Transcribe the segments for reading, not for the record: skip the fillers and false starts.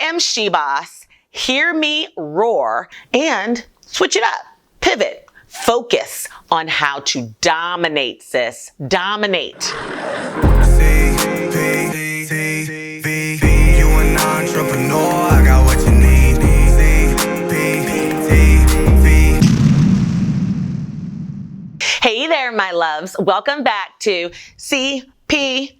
am She Boss. Hear me roar and switch it up. Pivot. Focus on how to dominate, sis. Dominate. You an entrepreneur, I got what you need. Hey there, my loves. Welcome back to CPTV,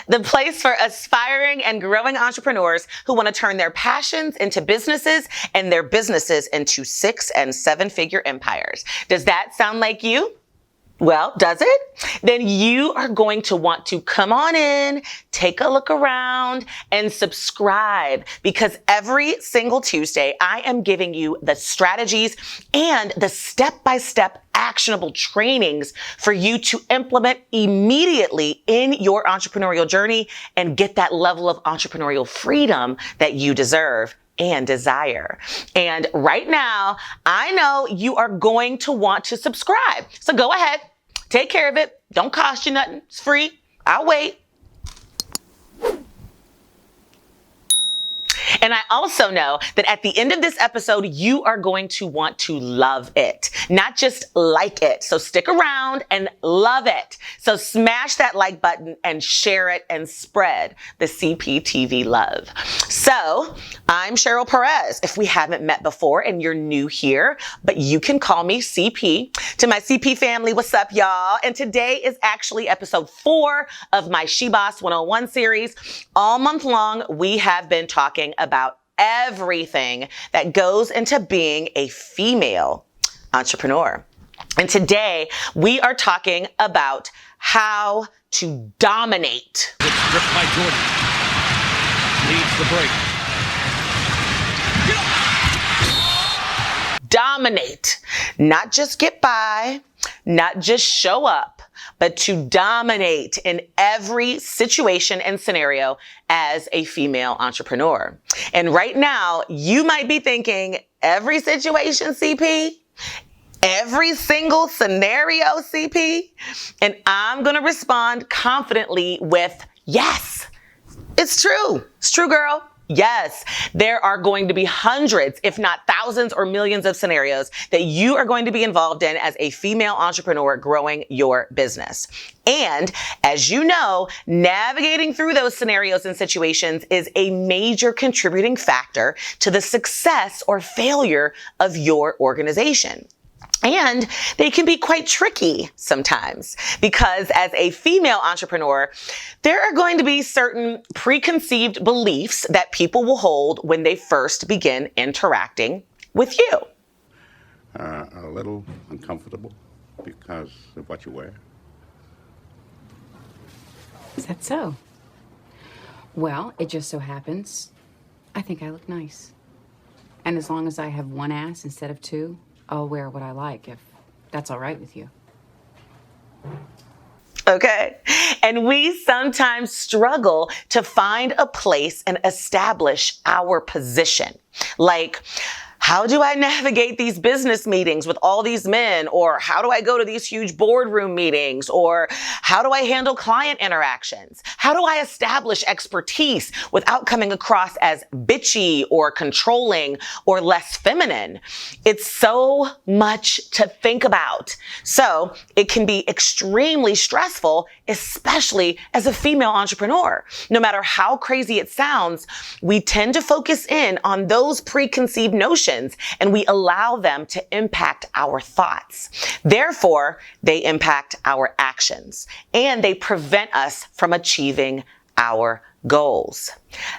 the place for aspiring and growing entrepreneurs who want to turn their passions into businesses and their businesses into 6- and 7-figure empires. Does that sound like you? Well, does it? Then you are going to want to come on in, take a look around, and subscribe, because every single Tuesday, I am giving you the strategies and the step-by-step actionable trainings for you to implement immediately in your entrepreneurial journey and get that level of entrepreneurial freedom that you deserve and desire. And right now, I know you are going to want to subscribe. So go ahead, take care of it. Don't cost you nothing. It's free. I'll wait. And I also know that at the end of this episode, you are going to want to love it, not just like it. So stick around and love it. So smash that like button and share it and spread the CPTV love. So I'm Cheryl Perez. If we haven't met before and you're new here, but you can call me CP. To my CP family, what's up, y'all? And today is actually episode 4 of my She Boss 101 series. All month long, we have been talking about everything that goes into being a female entrepreneur. And today we are talking about how to dominate. It's ripped by Jordan. Leads the break. Dominate. Not just get by, not just show up, but to dominate in every situation and scenario as a female entrepreneur. And right now, you might be thinking, every situation, CP? Every single scenario, CP? And I'm going to respond confidently with, yes, it's true. It's true, girl. Yes, there are going to be hundreds, if not thousands or millions of scenarios that you are going to be involved in as a female entrepreneur growing your business. And as you know, navigating through those scenarios and situations is a major contributing factor to the success or failure of your organization. And they can be quite tricky sometimes, because as a female entrepreneur, there are going to be certain preconceived beliefs that people will hold when they first begin interacting with you. A little uncomfortable because of what you wear. Is that so? Well, it just so happens, I think I look nice. And as long as I have one ass instead of 2, I'll wear what I like, if that's all right with you. Okay. And we sometimes struggle to find a place and establish our position. Like, how do I navigate these business meetings with all these men? Or how do I go to these huge boardroom meetings? Or how do I handle client interactions? How do I establish expertise without coming across as bitchy or controlling or less feminine? It's so much to think about. So it can be extremely stressful, especially as a female entrepreneur. No matter how crazy it sounds, we tend to focus in on those preconceived notions, and we allow them to impact our thoughts. Therefore, they impact our actions, and they prevent us from achieving our goals.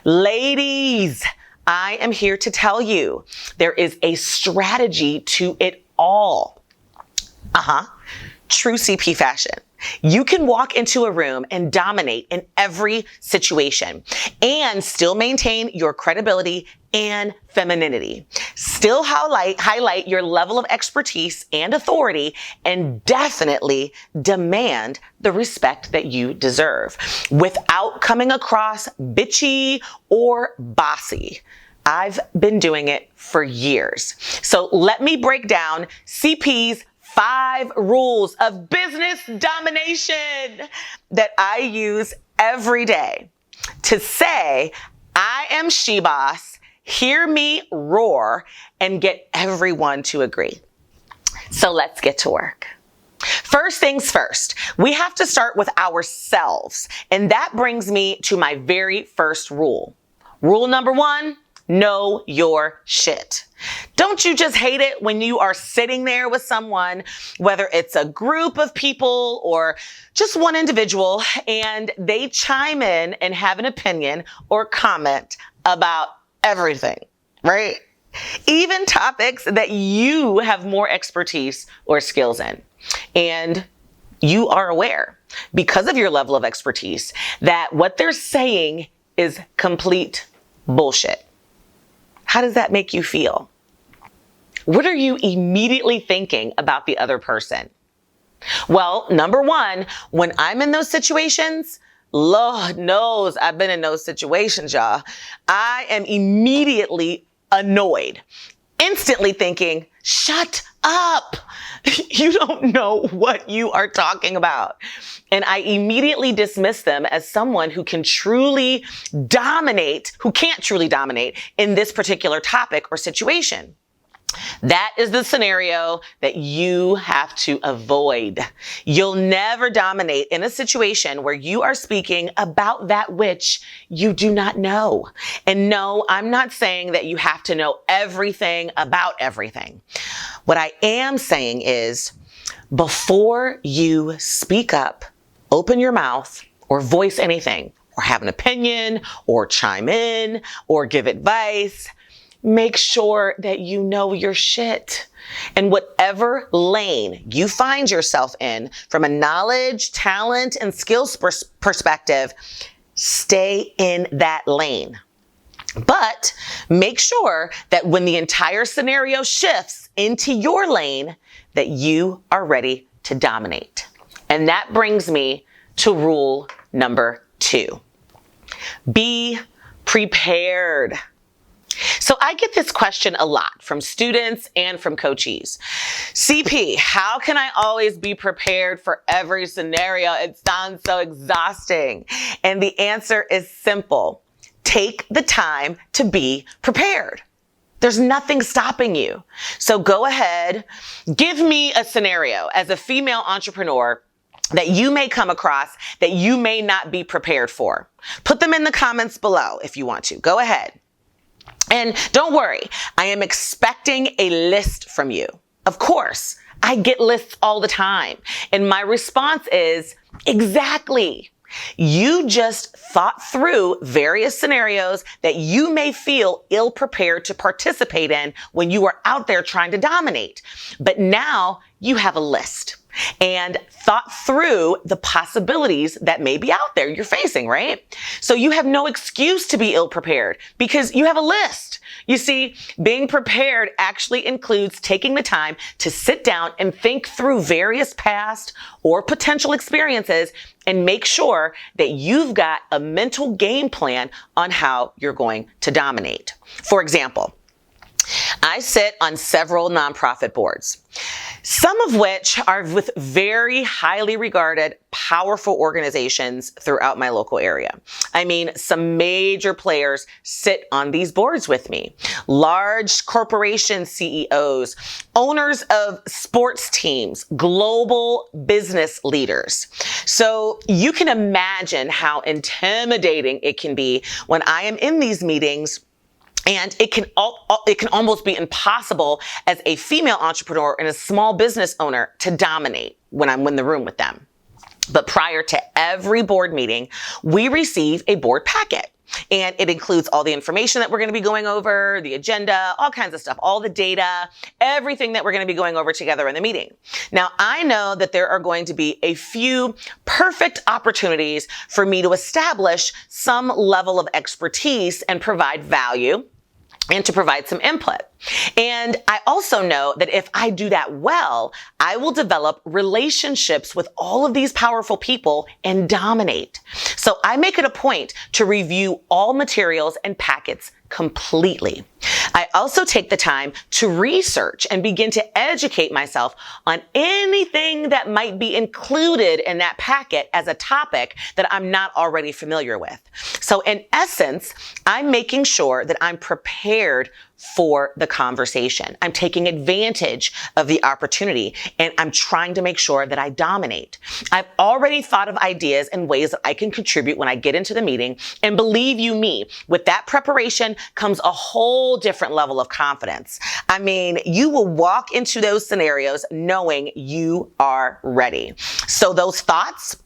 Ladies, I am here to tell you there is a strategy to it all. True CP fashion. You can walk into a room and dominate in every situation and still maintain your credibility and femininity. Still highlight your level of expertise and authority, and definitely demand the respect that you deserve without coming across bitchy or bossy. I've been doing it for years. So let me break down CP's 5 rules of business domination that I use every day to say, I am she boss. Hear me roar and get everyone to agree. So let's get to work. First things first, we have to start with ourselves. And that brings me to my very first rule. Rule number 1, know your shit. Don't you just hate it when you are sitting there with someone, whether it's a group of people or just one individual, and they chime in and have an opinion or comment about everything, right? Even topics that you have more expertise or skills in. And you are aware, because of your level of expertise, that what they're saying is complete bullshit. How does that make you feel? What are you immediately thinking about the other person? Well, number 1, when I'm in those situations, Lord knows I've been in those situations, y'all. I am immediately annoyed, instantly thinking, shut up. You don't know what you are talking about. And I immediately dismiss them as someone who can truly dominate, who can't truly dominate in this particular topic or situation. That is the scenario that you have to avoid. You'll never dominate in a situation where you are speaking about that which you do not know. And no, I'm not saying that you have to know everything about everything. What I am saying is, before you speak up, open your mouth, or voice anything, or have an opinion, or chime in, or give advice, make sure that you know your shit. And whatever lane you find yourself in, from a knowledge, talent, and skills perspective, stay in that lane. But make sure that when the entire scenario shifts into your lane, that you are ready to dominate. And that brings me to rule number 2. Be prepared. So I get this question a lot from students and from coachees. CP, how can I always be prepared for every scenario? It sounds so exhausting. And the answer is simple. Take the time to be prepared. There's nothing stopping you. So go ahead, give me a scenario as a female entrepreneur that you may come across that you may not be prepared for. Put them in the comments below if you want to. Go ahead. And don't worry, I am expecting a list from you. Of course, I get lists all the time. And my response is, exactly. You just thought through various scenarios that you may feel ill-prepared to participate in when you are out there trying to dominate. But now you have a list and thought through the possibilities that may be out there you're facing, right? So you have no excuse to be ill-prepared because you have a list. You see, being prepared actually includes taking the time to sit down and think through various past or potential experiences and make sure that you've got a mental game plan on how you're going to dominate. For example, I sit on several nonprofit boards, some of which are with very highly regarded, powerful organizations throughout my local area. I mean, some major players sit on these boards with me. Large corporation CEOs, owners of sports teams, global business leaders. So you can imagine how intimidating it can be when I am in these meetings. And it can almost be impossible as a female entrepreneur and a small business owner to dominate when I'm in the room with them. But prior to every board meeting, we receive a board packet. And it includes all the information that we're going to be going over, the agenda, all kinds of stuff, all the data, everything that we're going to be going over together in the meeting. Now, I know that there are going to be a few perfect opportunities for me to establish some level of expertise and provide value and to provide some input. And I also know that if I do that well, I will develop relationships with all of these powerful people and dominate. So I make it a point to review all materials and packets completely. I also take the time to research and begin to educate myself on anything that might be included in that packet as a topic that I'm not already familiar with. So in essence, I'm making sure that I'm prepared for the conversation. I'm taking advantage of the opportunity, and I'm trying to make sure that I dominate. I've already thought of ideas and ways that I can contribute when I get into the meeting, and believe you me, with that preparation comes a whole different level of confidence. I mean, you will walk into those scenarios knowing you are ready. So those thoughts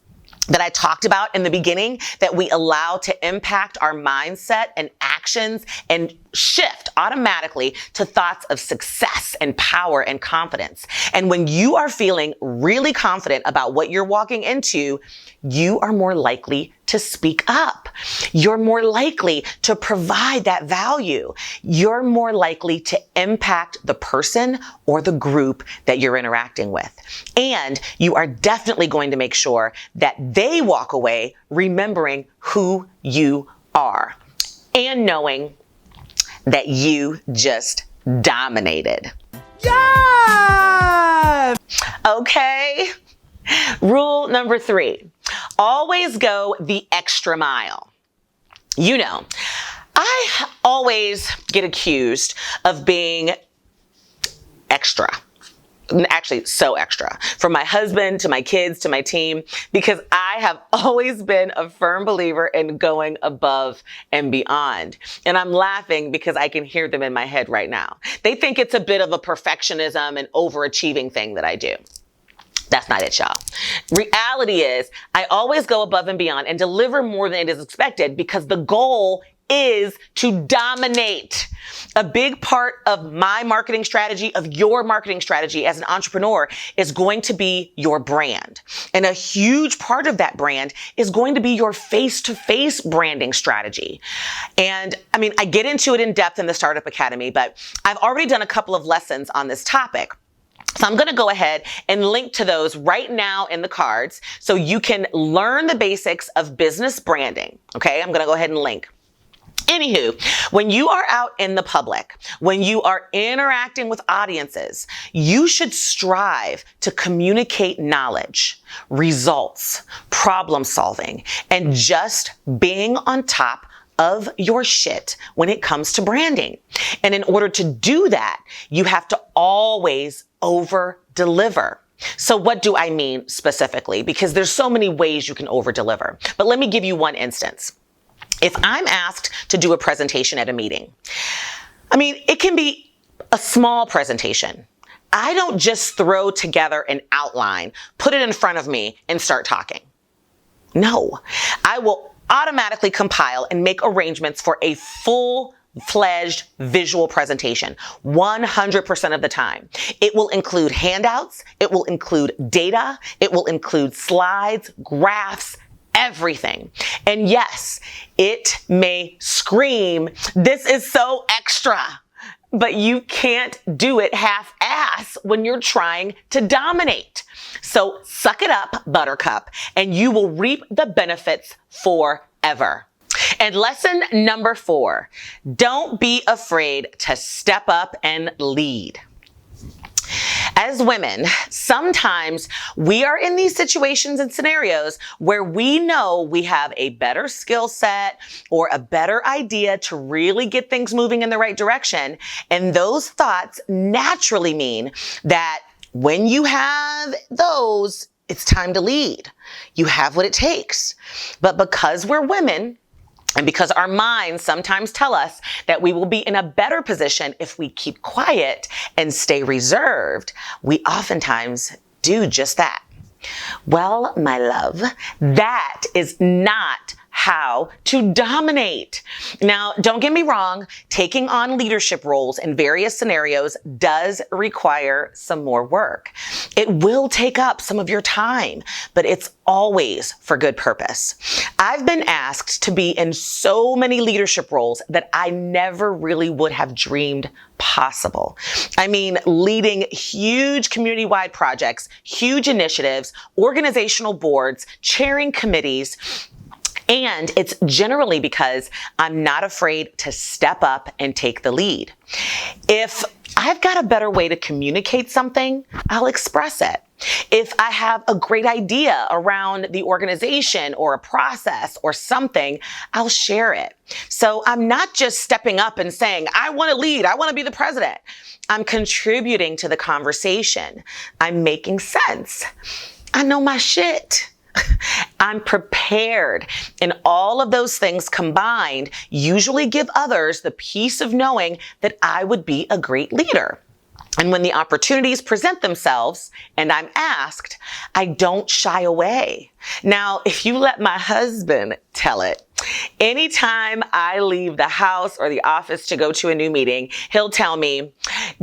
that I talked about in the beginning that we allow to impact our mindset and actions and shift automatically to thoughts of success and power and confidence. And when you are feeling really confident about what you're walking into, you are more likely to speak up. You're more likely to provide that value. You're more likely to impact the person or the group that you're interacting with. And you are definitely going to make sure that they walk away remembering who you are and knowing that you just dominated. Yes! Okay. Rule number 3, always go the extra mile. You know, I always get accused of being extra. Actually, so extra. From my husband to my kids to my team, because I have always been a firm believer in going above and beyond. And I'm laughing because I can hear them in my head right now. They think it's a bit of a perfectionism and overachieving thing that I do. That's not it, y'all. Reality is, I always go above and beyond and deliver more than it is expected because the goal is to dominate. A big part of my marketing strategy, of your marketing strategy as an entrepreneur, is going to be your brand. And a huge part of that brand is going to be your face-to-face branding strategy. And I mean, I get into it in depth in the Startup Academy, but I've already done a couple of lessons on this topic. So I'm going to go ahead and link to those right now in the cards so you can learn the basics of business branding. Okay, I'm going to go ahead and link. Anywho, when you are out in the public, when you are interacting with audiences, you should strive to communicate knowledge, results, problem solving, and just being on top of your shit when it comes to branding. And in order to do that, you have to always over deliver. So what do I mean specifically? Because there's so many ways you can over deliver. But let me give you one instance. If I'm asked to do a presentation at a meeting, I mean, it can be a small presentation. I don't just throw together an outline, put it in front of me, and start talking. No, I will automatically compile and make arrangements for a full-fledged visual presentation 100% of the time. It will include handouts, it will include data, it will include slides, graphs, everything. And yes, it may scream, "This is so extra," but you can't do it half-ass when you're trying to dominate. So suck it up, buttercup, and you will reap the benefits forever. And lesson number 4, don't be afraid to step up and lead. As women, sometimes we are in these situations and scenarios where we know we have a better skill set or a better idea to really get things moving in the right direction. And those thoughts naturally mean that when you have those, it's time to lead. You have what it takes. But because we're women, and because our minds sometimes tell us that we will be in a better position if we keep quiet and stay reserved, we oftentimes do just that. Well, my love, that is not how to dominate. Now, don't get me wrong, taking on leadership roles in various scenarios does require some more work. It will take up some of your time, but it's always for good purpose. I've been asked to be in so many leadership roles that I never really would have dreamed possible. I mean, leading huge community-wide projects, huge initiatives, organizational boards, chairing committees, and it's generally because I'm not afraid to step up and take the lead. If I've got a better way to communicate something, I'll express it. If I have a great idea around the organization or a process or something, I'll share it. So I'm not just stepping up and saying, I want to lead, I want to be the president. I'm contributing to the conversation. I'm making sense. I know my shit. I'm prepared. And all of those things combined usually give others the peace of knowing that I would be a great leader. And when the opportunities present themselves and I'm asked, I don't shy away. Now, if you let my husband tell it, anytime I leave the house or the office to go to a new meeting, he'll tell me,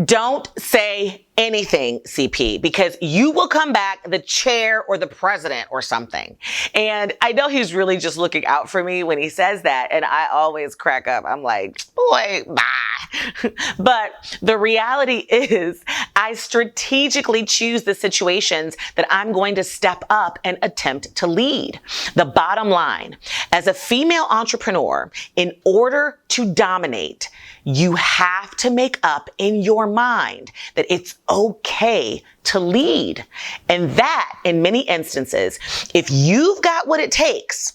don't say anything, CP, because you will come back the chair or the president or something. And I know he's really just looking out for me when he says that. And I always crack up. I'm like, boy, bye. But the reality is I strategically choose the situations that I'm going to step up and attempt to lead. The bottom line, as a female entrepreneur, in order to dominate, you have to make up in your mind that it's okay to lead. And that, in many instances, if you've got what it takes,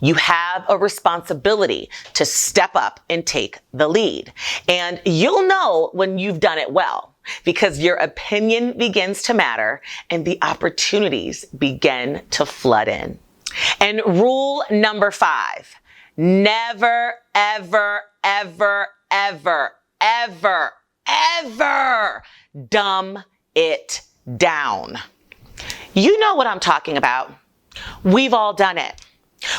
you have a responsibility to step up and take the lead. And you'll know when you've done it well, because your opinion begins to matter and the opportunities begin to flood in. And rule number 5, never, ever, ever, ever, ever, ever dumb it down. You know what I'm talking about. We've all done it.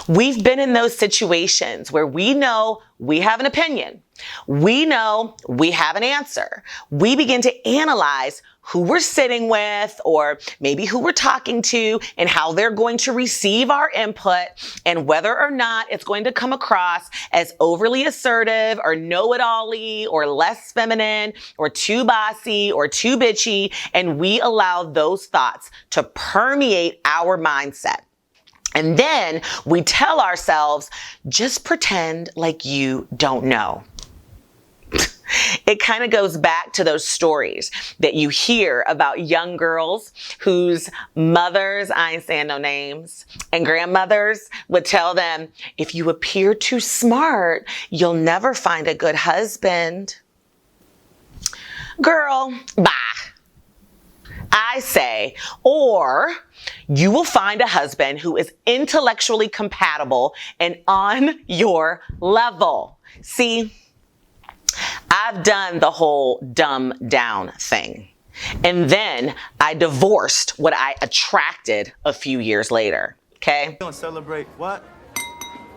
We've been in those situations where we know we have an opinion. We know we have an answer. We begin to analyze who we're sitting with or maybe who we're talking to and how they're going to receive our input and whether or not it's going to come across as overly assertive or know-it-all-y or less feminine or too bossy or too bitchy. And we allow those thoughts to permeate our mindset. And then we tell ourselves, just pretend like you don't know. It kind of goes back to those stories that you hear about young girls whose mothers, I ain't saying no names, and grandmothers would tell them, if you appear too smart, you'll never find a good husband. Girl, bye. I say, or you will find a husband who is intellectually compatible and on your level. See, I've done the whole dumb down thing. And then I divorced what I attracted a few years later. Okay? Gonna celebrate what?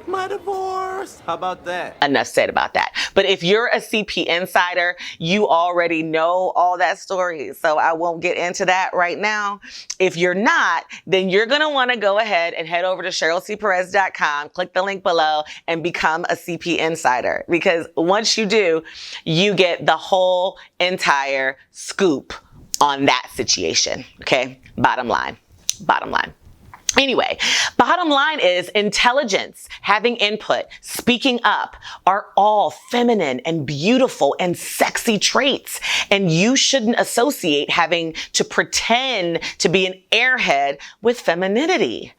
My divorce. How about that? Enough said about that. But if you're a CP insider, you already know all that story. So I won't get into that right now. If you're not, then you're going to want to go ahead and head over to CherylCPerez.com, click the link below and become a CP insider. Because once you do, you get the whole entire scoop on that situation. Okay. Bottom line. Anyway, bottom line is intelligence, having input, speaking up are all feminine and beautiful and sexy traits. And you shouldn't associate having to pretend to be an airhead with femininity.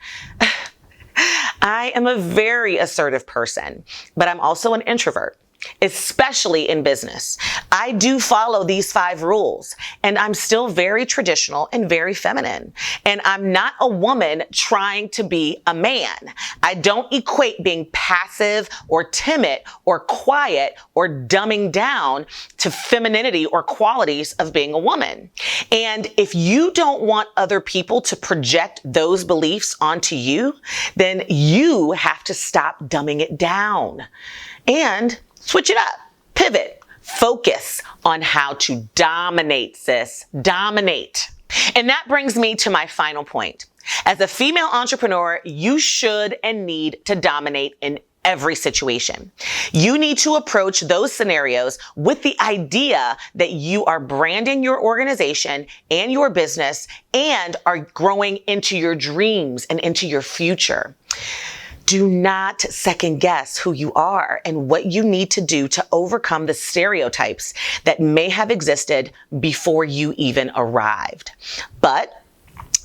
I am a very assertive person, but I'm also an introvert. especially in business. I do follow these 5 rules, and I'm still very traditional and very feminine. And I'm not a woman trying to be a man. I don't equate being passive or timid or quiet or dumbing down to femininity or qualities of being a woman. And if you don't want other people to project those beliefs onto you, then you have to stop dumbing it down and switch it up, pivot, focus on how to dominate, sis. Dominate. And that brings me to my final point. As a female entrepreneur, you should and need to dominate in every situation. You need to approach those scenarios with the idea that you are branding your organization and your business and are growing into your dreams and into your future. Do not second guess who you are and what you need to do to overcome the stereotypes that may have existed before you even arrived. But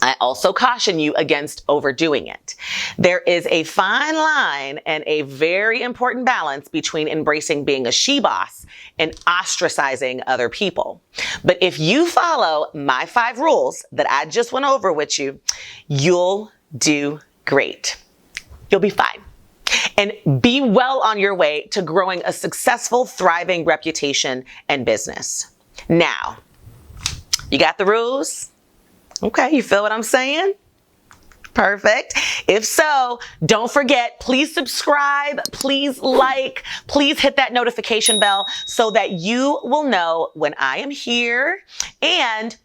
I also caution you against overdoing it. There is a fine line and a very important balance between embracing being a she-boss and ostracizing other people. But if you follow my 5 rules that I just went over with you, you'll do great. You'll be fine. And be well on your way to growing a successful, thriving reputation and business. Now, you got the rules? Okay, you feel what I'm saying? Perfect. If so, don't forget, please subscribe, please like, please hit that notification bell so that you will know when I am here, and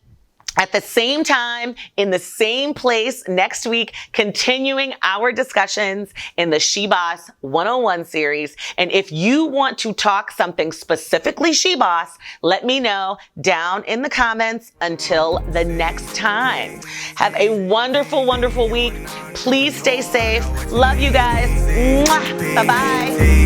at the same time, in the same place next week, continuing our discussions in the She Boss 101 series. And if you want to talk something specifically She Boss, let me know down in the comments. Until the next time, have a wonderful, wonderful week. Please stay safe. Love you guys. Mwah. Bye-bye.